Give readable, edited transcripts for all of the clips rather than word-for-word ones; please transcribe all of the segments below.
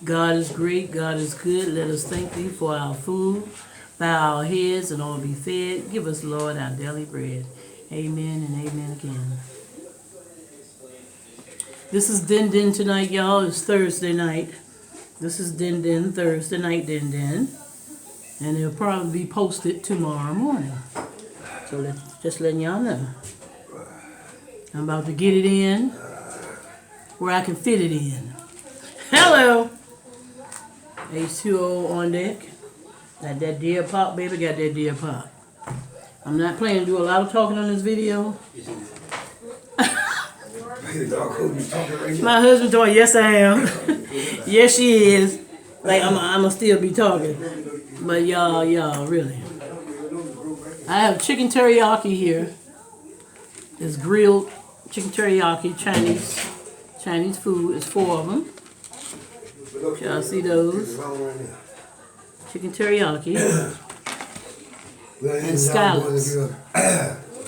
God is great, God is good. Let us thank thee for our food. Bow our heads and all be fed. Give us, Lord, our daily bread. Amen and amen again. This is Din Din tonight, y'all. It's Thursday night. This is Din Din, Thursday night Din Din. And it'll probably be posted tomorrow morning. So just letting y'all know. I'm about to get it in where I can fit it in. Hello! H2O on deck. Got that deer pop, baby. Got that deer pop. I'm not planning to do a lot of talking on this video. My husband talking, yes I am. Yes she is. Like I'ma still be talking. But y'all, really. I have chicken teriyaki here. It's grilled chicken teriyaki, Chinese food. It's 4 of them. Y'all see those? Chicken teriyaki. And scallops.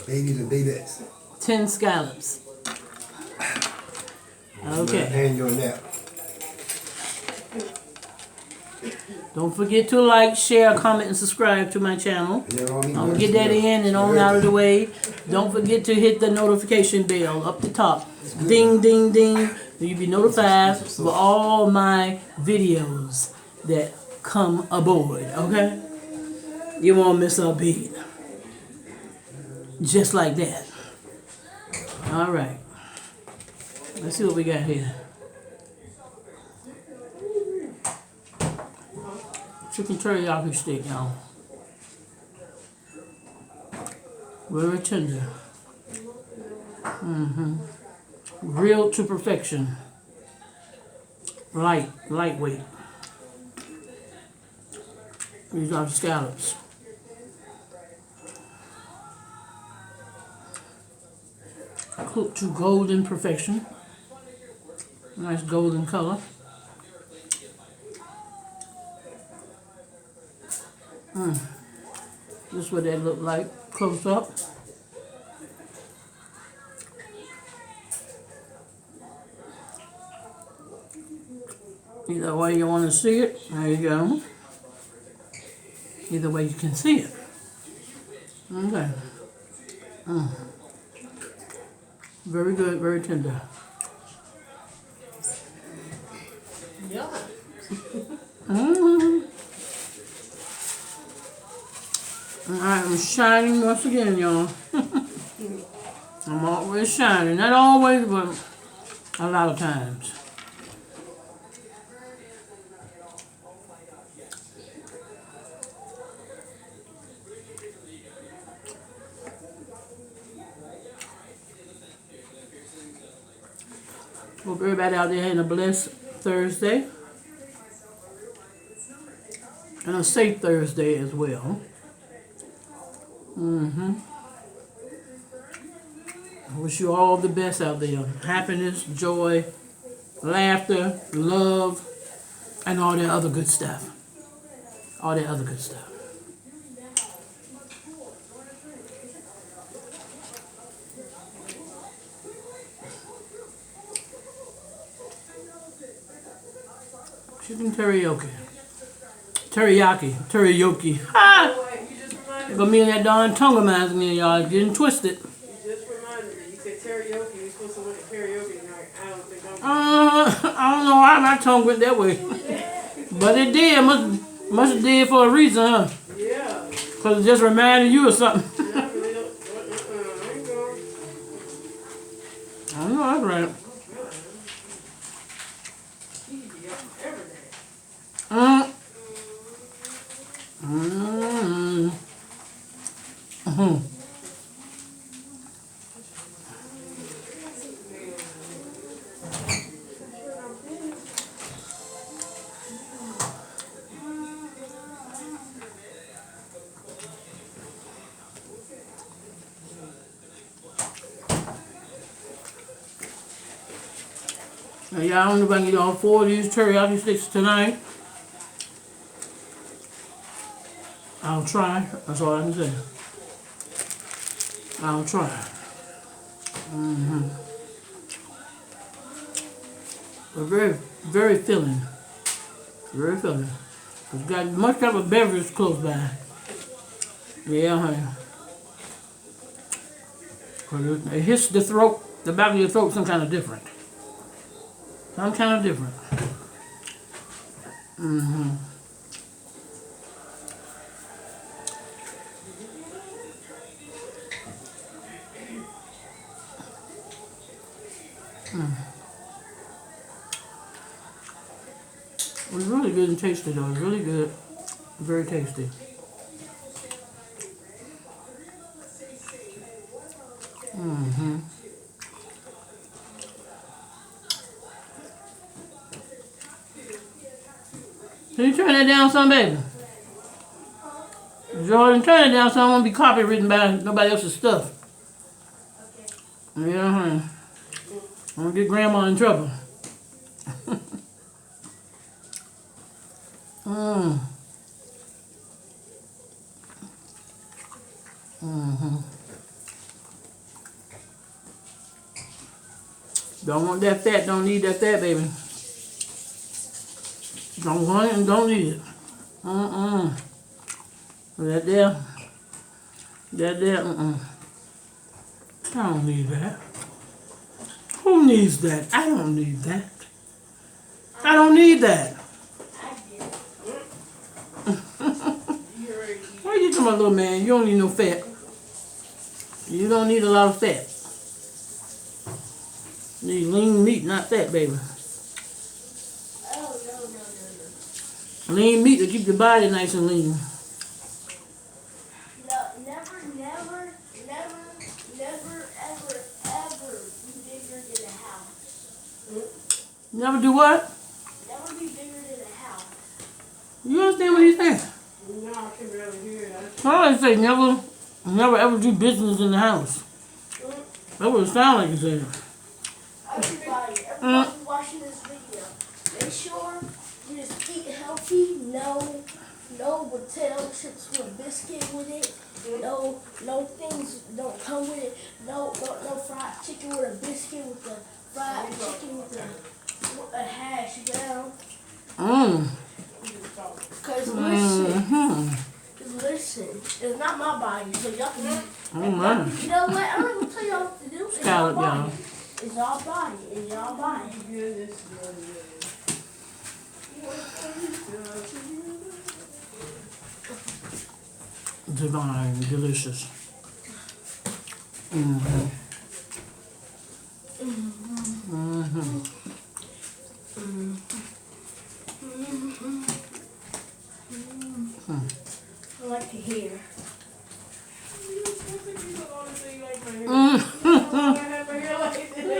Babies and babies. 10 scallops. Okay. And your nap. Don't forget to like, share, comment, and subscribe to my channel. I'm going to get that in and on out of the way. Don't forget to hit the notification bell up the top. Ding, ding, ding. You'll be notified for all my videos that come aboard, okay? You won't miss a beat. Just like that. All right. Let's see what we got here. Chicken teriyaki steak, y'all. Very tender. Grilled to perfection. Lightweight. These are the scallops. Cooked to golden perfection. Nice golden color. This is what that look like close up. Either way you want to see it, there you go. Either way you can see it. Okay. Very good, very tender. Yeah. I am shining once again, y'all. I'm always shining. Not always, but a lot of times. Hope everybody out there having a blessed Thursday. And a safe Thursday as well. I wish you all the best out there. Happiness, joy, laughter, love, and all that other good stuff. All that other good stuff. Chicken teriyaki. Teriyaki. Ah! But me and that darn tongue reminds me, y'all. Getting twisted. You just reminded me. You said karaoke. You're supposed to look at karaoke tonight. I don't think I'm. I don't know why my tongue went that way. But it did. Must have did for a reason, huh? Yeah. Because it just reminded you of something. I really don't. I ain't going. I know that's right. You be up every day. Now, y'all, I don't know if I can get all 4 of these teriyaki sticks tonight. I'll try. That's all I can say. I'll try. But very, very filling. Very filling. It's got much type of beverage close by. Yeah, honey. 'Cause it hits the throat, the back of your throat, some kind of different. Some kind of different. Mm-hmm. It was really good and tasty though. It was really good. Very tasty. Mm-hmm. Can you turn that down some, baby? Jordan, turn it down so I won't be copywritten by nobody else's stuff. Yeah, honey. I'm gonna get grandma in trouble. Mm. Mm-hmm. Don't want that fat, don't need that fat, baby. Don't want it and don't need it. Mm-mm. That there. That there, I don't need that. Who needs that? I don't need that. I don't need that. Why are you talking about, little man? You don't need no fat. You don't need a lot of fat. You need lean meat, not fat, baby. Lean meat to keep your body nice and lean. No, never, ever be bigger than a house. Never do what? Never be bigger than a house. You understand what he's saying? No, I can barely hear that. Somebody say never ever do business in the house. That's what it sounds like you said. Everybody watching this video, make sure you just eat healthy. No potato chips with a biscuit with it. No things don't come with it. No fried chicken with a biscuit with the fried chicken with a hash brown. Cause listen, it's not my body, so y'all can. Oh man. You know what? I'm gonna tell y'all what to do. It's Scallop, our body. y'all. It's our body. It's our body. Goodness, Divine, delicious. Mm-hmm. Mm-hmm. I like to hear.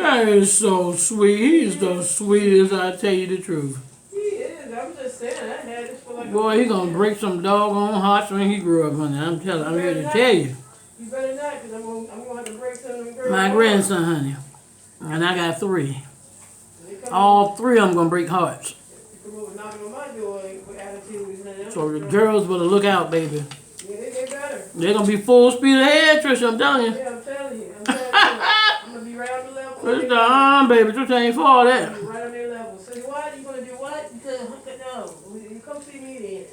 That is so sweet. He's the sweetest, I tell you the truth. He is. I'm just saying. I had this for like. Boy, he gonna break some doggone hearts when he grew up, honey. I'm here to tell you. You better not, because I'm gonna have to break some of them girls. My grandson, honey. And I got 3. They come All 3 of them gonna break hearts. over knocking on my door with attitudes and So the girls better look out, baby. Yeah, they better. They're gonna be full speed ahead, Trisha, I'm telling you. Yeah, I'm telling you. I'm gonna be right on the level. It's the arm, baby. Trisha ain't for all that. Right on their level. So what? You gonna do what? Because no, you come see me then.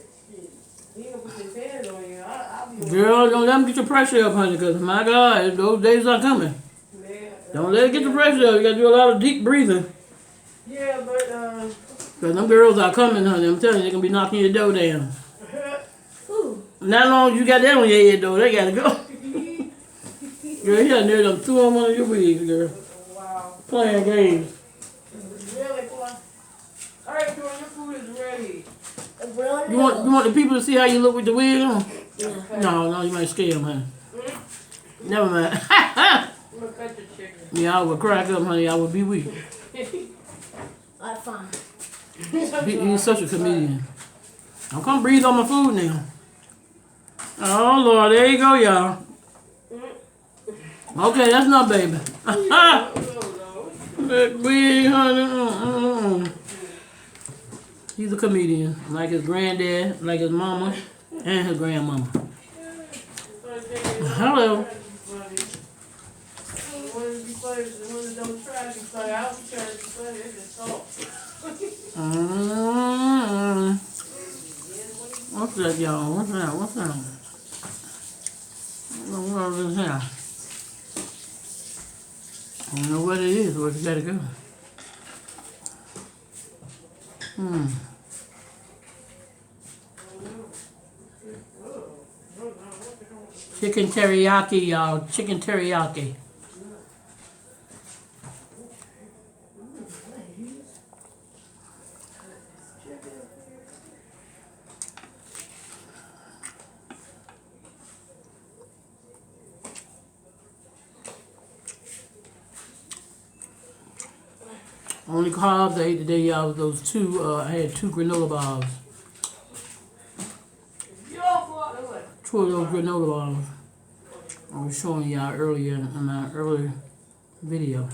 You ain't gonna put your hands on you. I'll be. Girl, don't let them get your pressure up, honey, because my God, those days are coming. Man, Don't let it get the pressure up. You gotta do a lot of deep breathing. yeah, but Because them girls are coming, honey. I'm telling you, they're gonna be knocking your door down. Ooh. Not long as you got that on your head, though, they gotta go. Girl, you done near them 2 on one of your wigs, girl. wow. Playing games. Really, boy. All right, Jordan, your food is ready. You want the people to see how you look with the wig on? Yeah. No, you might scare them, honey. Never mind. I'm gonna cut the chicken. Yeah, I would crack up, honey. I would be weak. Alright, fine. He's such a comedian. I'm gonna breathe on my food now. Oh, Lord. There you go, y'all. Okay, that's not baby. That wig, honey. He's a comedian. Like his granddad, like his mama, and his grandmama. Hello. What's that, y'all? What's that? What's that? What is this here? I don't know what it is. Where you gotta go? Chicken teriyaki, y'all. Chicken teriyaki. Only carbs I ate today, y'all, was those two. I had 2 granola bars. Two of those granola bars. I was showing y'all earlier in my earlier video.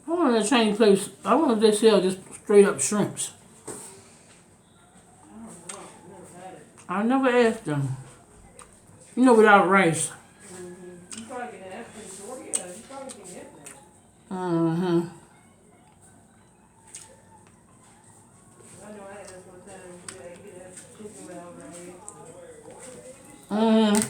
I want to change place. I wonder if they sell just straight up shrimps. I never asked them. You know, without rice. You probably can have them short, yeah, you probably can get them. Mm-hmm. I know I had this one time, yeah, you could have chicken without rice. Mm-hmm.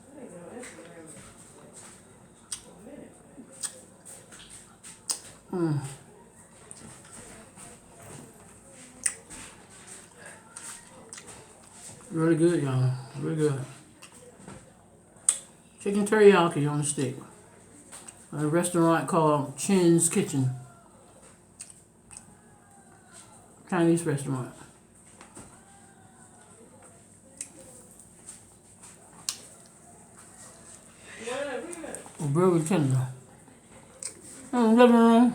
I didn't know Instagram was a minute. Really good, y'all. Really good. Chicken teriyaki on the stick. A restaurant called Chin's Kitchen. Chinese restaurant. Yeah, we got. Burger tender. Living room.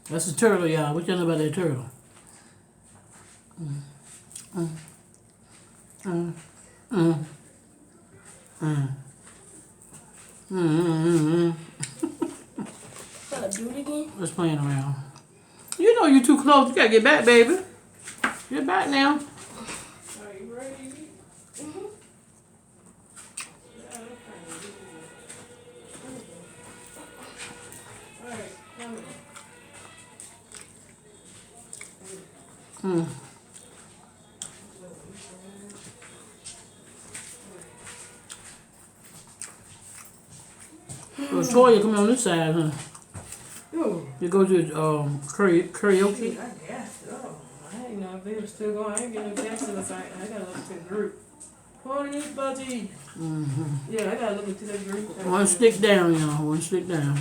That's a turtle, y'all. What y'all know about that turtle? Gotta do it again. Just playing around. You know you too close. You gotta get back, baby. Get back now. Are you ready to eat? Yeah, okay. Alright, come on. So Toya come on this side, huh? Ooh. You go to karaoke. I guess so. I ain't know if they were still going. I ain't getting no text in the site. I gotta look at the group. Pony Buddy. Yeah, I gotta look into that group. One stick down, y'all. One stick down.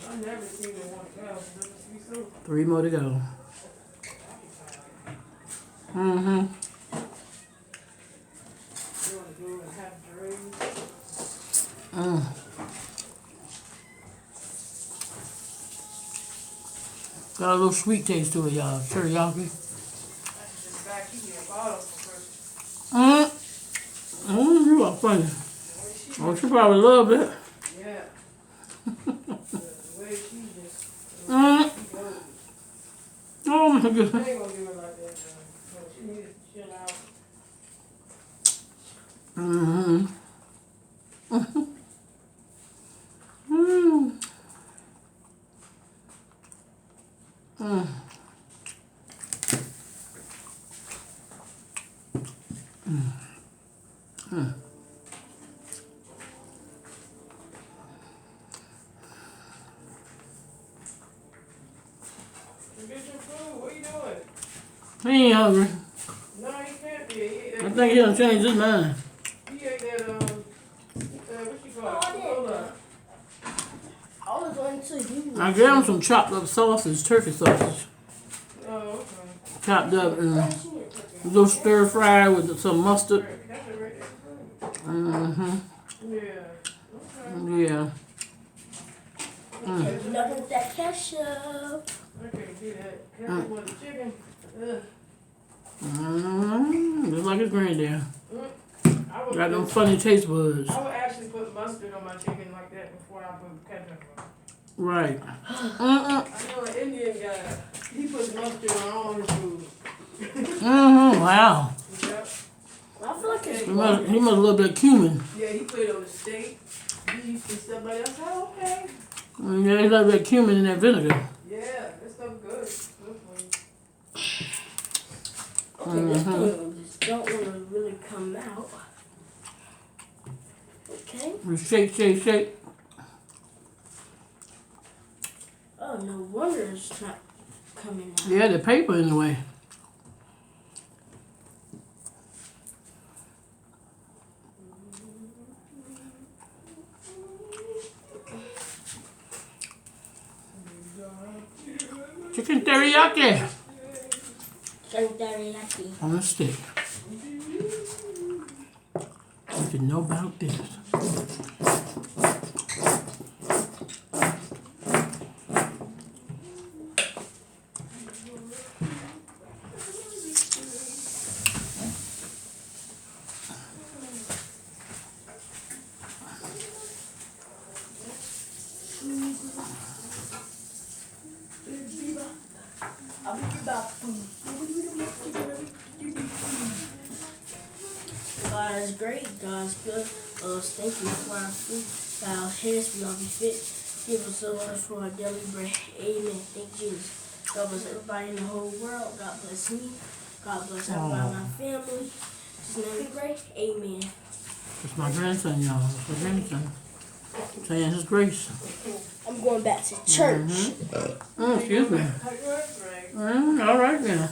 I never seen the one else. Never see so. 3 more to go. You wanna go and have drinks? Got a little sweet taste to it, y'all. Teriyaki. Just back here a bottle for Christmas. You are funny. Oh, she probably love it. Yeah. The way she just. Mm. She goes. Oh my I goodness. ain't gonna do her like that, though. So she needs to chill out. You get your food. What are you doing? He ain't hungry. No, he can't be. I think he done changed his mind. He ate that, what you call Oh, I it? didn't. Hold up. I was going to you. I gave him some chopped up sausage, turkey sausage. Oh, okay. Chopped up and a little stir fry with some mustard. That's it right there. Mm-hmm. Yeah. Okay. Yeah. Nothing with that ketchup. I can't do that. Ketchup with the chicken. Ugh. Just like his granddad. I would Got them put- funny taste buds. I would actually put mustard on my chicken like that before I put ketchup on it. Right. I know an Indian guy, he puts mustard on all his food. Wow. Yep. I feel like it's He must a little bit of cumin. Yeah, he put it on the steak, beef, and stuff like that. I said, oh, okay. Yeah, he like that cumin in that vinegar. Yeah, that stuff good. Good for you. okay, this thing just don't want to really come out. Okay. Just shake, shake, shake. Oh, no wonder it's not coming out. Yeah, the paper in the way. Chicken teriyaki Chicken teriyaki. on a stick. You should know about this. I'll be back. God is great. God is good. Thank you for our food. Our hands be all be fit. Give us so much for our daily bread. Amen. Thank you, Jesus. God bless everybody in the whole world. God bless me. God bless everybody in my family. Just name we pray. Amen. That's my grandson, y'all. That's my grandson. Saying his grace. I'm going back to church. Excuse me. All right now.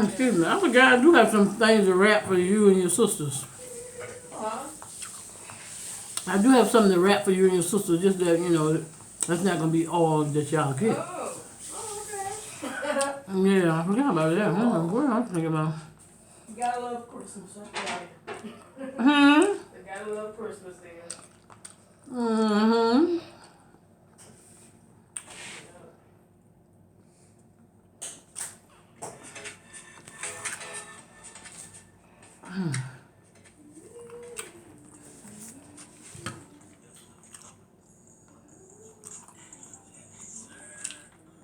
Excuse me. I forgot I do have some things to wrap for you and your sisters. I do have something to wrap for you and your sisters. Just that, you know, that's not going to be all that y'all get. Oh, okay. Yeah, I forgot about that. What I'm thinking about. You gotta love Christmas. That's right. Hmm? You gotta love Christmas there. Mm-hmm.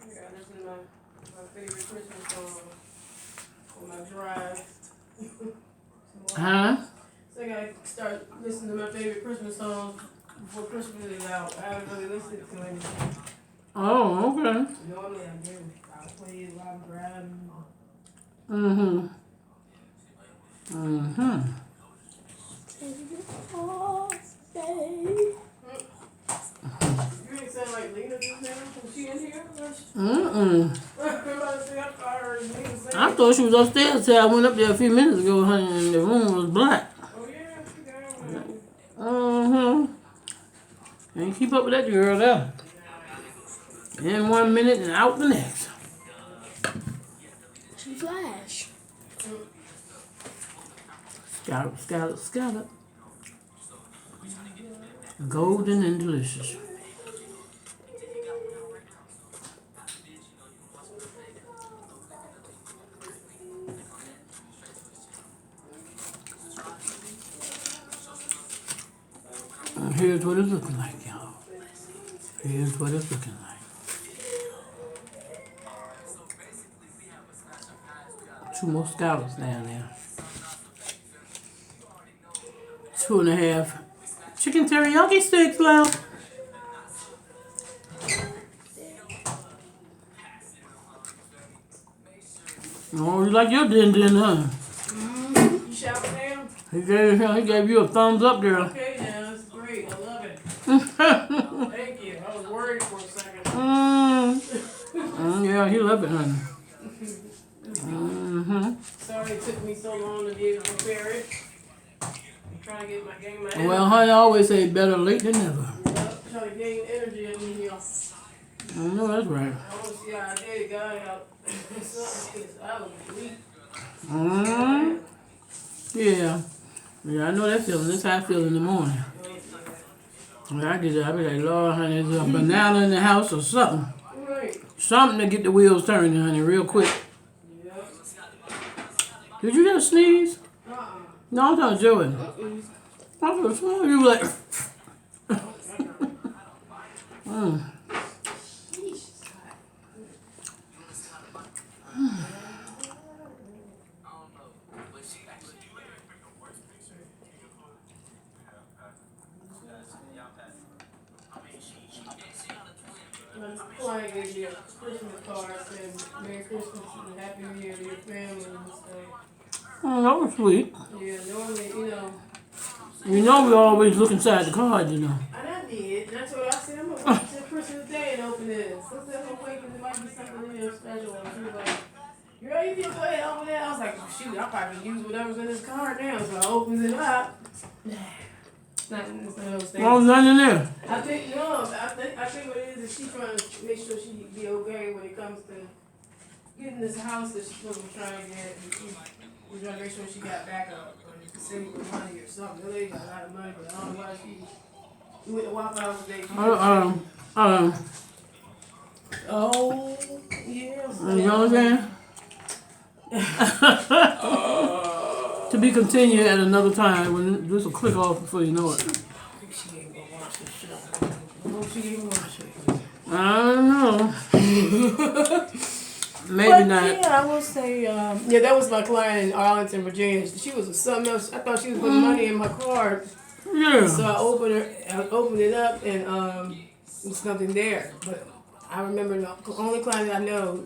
Yeah, this is my favorite Christmas song on my drive. Huh? So I gotta start listening to my favorite Christmas songs before Christmas is out. I haven't really listened to anything. Oh, okay. Normally I do. I'll play it while I'm driving. Mm-hmm. Mm-hmm. You ain't sound like Lena just now? Was she in here? Mm-mm. I I thought she was upstairs till I went up there a few minutes ago, honey, and the room was black. Oh yeah, she down there. Mm-hmm. Ain't keep up with that girl there. In 1 minute and out the next. She flash. Scallop, scallop, scallop. Golden and delicious. And here's what it's looking like, y'all. Here's what it's looking like. 2 more scallops down there. 2.5 chicken teriyaki sticks left. Oh, you like your din, huh? You shout down? He gave you a thumbs up there. Okay, now that's great. I love it. Thank you. I was worried for a second. Yeah, he loved it, honey. Sorry it took me so long to be able to prepare it. I'm trying to get my energy. Well, honey, I always say better late than never. Yep, trying to gain energy in me here. I know that's right. I want to see how I did. God help. Something, I was weak. Yeah. Yeah, I know that feeling. That's how I feel in the morning. When I get up, I be like, Lord, honey, there's a banana in the house or something. Right. Something to get the wheels turning, honey, real quick. Yep. Did you just sneeze? Uh-uh. No, I'm talking Joey. I was smelling you like. My client gave me a Christmas card saying Merry Christmas and Happy New Year to your family and stuff. Oh, that was sweet. Yeah, normally, you know. You know we always look inside the card, you know. And I did. And that's what I said. I'm going to wait till Christmas Day and open this. I said, I'm going to wait because there might be something in there special. And she was like, girl, you can go ahead and open it. I was like, oh, shoot, I'll probably use whatever's in this card now. So I opened it up. It's not one of those things. Oh, nothing in there. I think what it is she's trying to make sure she be okay when it comes to getting this house that she's supposed to be trying to get. We're trying to make sure she got backup or save money or something. The lady got a lot of money, but I don't know why she went to Waffle House today. Oh, yeah. You know what I'm saying? To be continued at another time when this will click off before you know it. I think she ain't gonna wash this shit up. I hope she ain't wash it. I don't know. Maybe But not. yeah, I will say, yeah, that was my client in Arlington, Virginia. She was something else. I thought she was putting money in my card. Yeah. So I opened it up and there's nothing there. But I remember the only client I know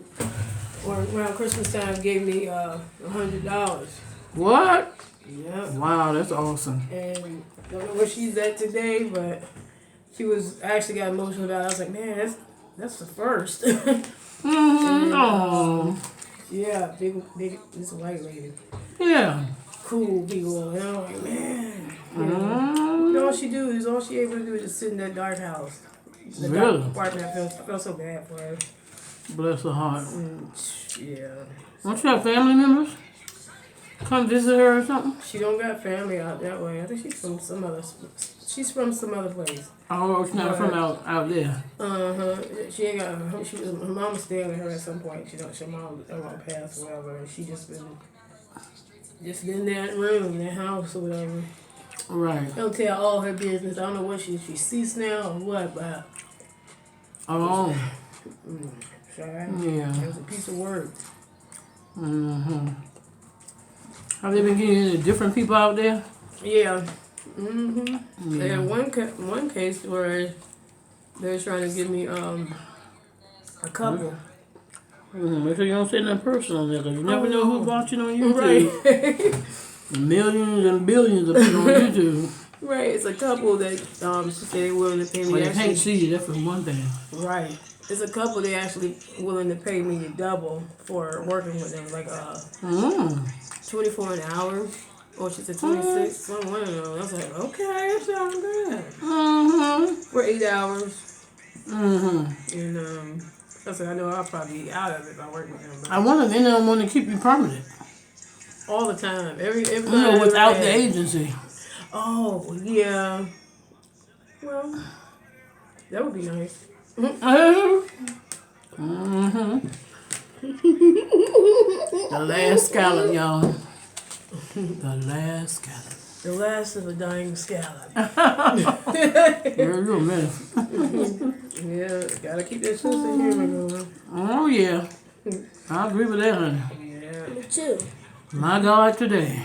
around Christmas time gave me $100. What? Yeah. Wow, that's awesome. And I don't know where she's at today, but she was I actually got emotional about it. I was like, man, that's the first. Mm-hmm. Oh. Yeah, big, this white lady. Yeah. Cool people. And I'm like, man. You know, all she able to do is just sit in that dark house. The Really? dark apartment. I felt so bad for her. Bless her heart. Yeah. Don't you have family members come visit her or something? She don't got family out that way. I think she's from some other place. Oh, she's not from out there. She ain't got. Her mom was staying with her at some point. Her mom passed or whatever, and she just been in that room, that house or whatever. Right. Don't tell all her business. I don't know what she ceased now or what, but Oh. sorry. Yeah. It was a piece of work. Mm-hmm. Have they been getting any different people out there? Yeah. Mm-hmm. Yeah. They had one case where they were trying to give me a couple. Make sure you don't say nothing personal there, because you never know who's watching on YouTube. Right. Millions and billions of people on YouTube. Right. It's a couple that she said they willing to pay me. Well, they can't see you, that's for one thing. Right. It's a couple they actually willing to pay me double for working with them, like 24 an hour. Or she said 26. One of them. I was like, okay, that sounds good. Mm-hmm. For 8 hours. Mm-hmm. And I said, I know I'll probably be out of it if I work with them. I wonder if any of them want to keep you permanent. All the time. Every You know, without the agency. Oh, yeah. Well, that would be nice. Mm-hmm. The last scallop, y'all. The last scallop. The last of a dying scallop. Girl, you a mess. Yeah, gotta keep that sense of humor going. Oh, yeah. I agree with that, honey. Yeah. Me too. My God, today.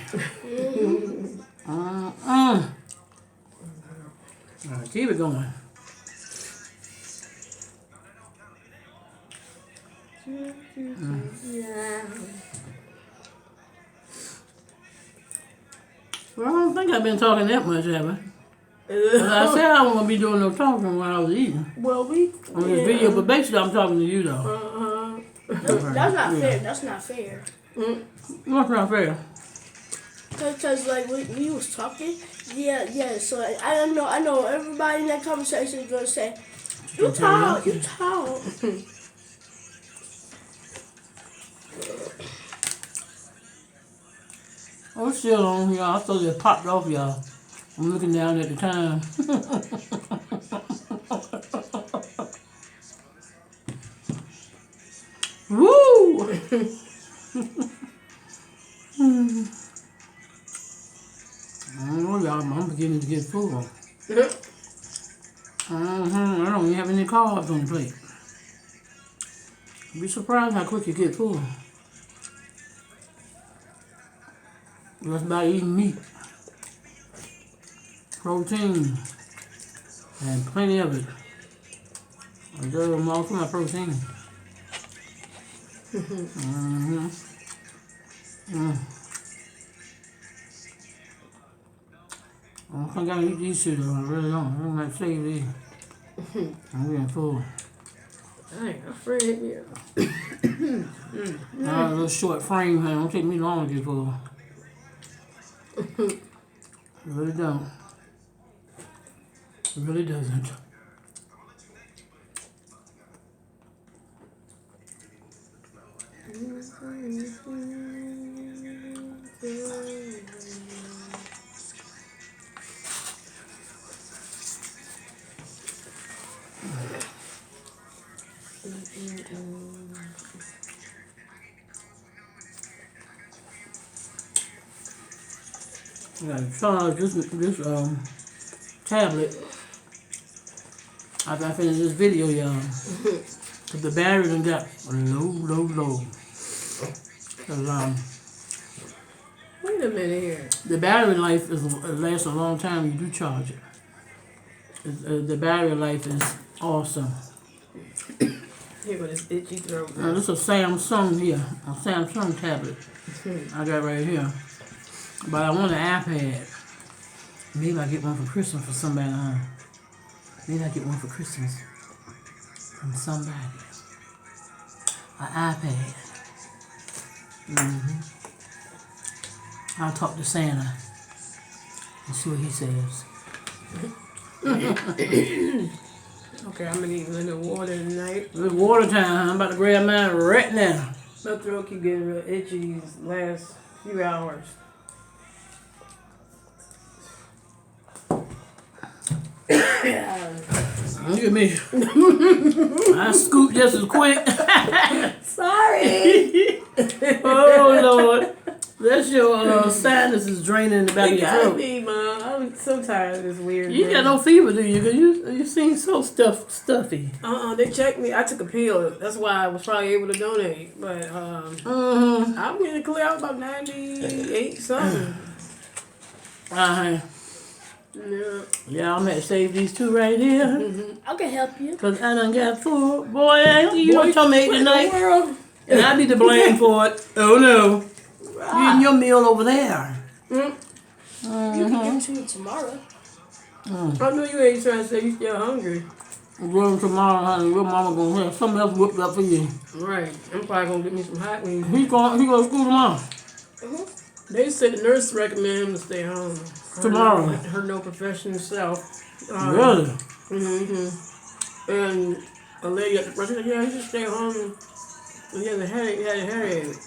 Keep it going. Yeah. Well, I don't think I've been talking that much, have I? I said I wasn't going to be doing no talking while I was eating. Well, On this video, but basically I'm talking to you, though. That's not fair. That's not fair. What's not fair? Cause like we was talking, yeah. So I know everybody in that conversation is gonna say, you tall. Oh, it's still on, y'all. I thought it popped off, y'all. I'm looking down at the time. Woo! I don't know, y'all. I'm beginning to get full. I don't even have any carbs on the plate. You'd be surprised how quick you get full. Just by eating meat. Protein. And plenty of it. I got them all for my protein. I don't think I eat these two though. I really don't. I don't like to save these. I'm getting full. Dang, my friend hit me up. A little short frame, man. It don't take me long to get full. It really don't. It really doesn't. I gotta charge this tablet after I finish this video, y'all. Cause the battery done got low. Wait a minute here. The battery life lasts a long time when you do charge it. The battery life is awesome. Here with this itchy throat. Now this is a Samsung here, a Samsung tablet I got right here. But I want an iPad. Maybe I get one for Christmas for somebody. Maybe I get one for Christmas from somebody. An iPad. I'll talk to Santa and see what he says. Okay, I'm gonna need a little water tonight. It's water time. I'm about to grab mine right now. My throat keep getting real itchy these last few hours. Look at me. I scoop just as quick. Sorry. Oh, Lord. That's your sinuses draining in the back of It your gotta throat. be, Mom. I'm so tired of this weird You got no fever, do you? Because you seem so stuffy. They checked me. I took a pill. That's why I was probably able to donate. But I'm getting clear out about 98 something. Yeah, I'm going to save these two right here. I can help you. Because I done got full. Boy, you don't tell me tonight. And I be to blame for it. Oh, no. You eating your meal over there. You can give it to me tomorrow. I know you ain't trying to say you still hungry. I'm going tomorrow, honey. Your mama going to have something else whipped up for you. Right. I'm probably going to get me some hot wings. He going to school tomorrow. They said the nurse recommended him to stay home. Tomorrow. Her no professional self. Really? And a lady at the front said, yeah, he should stay home. He had a headache.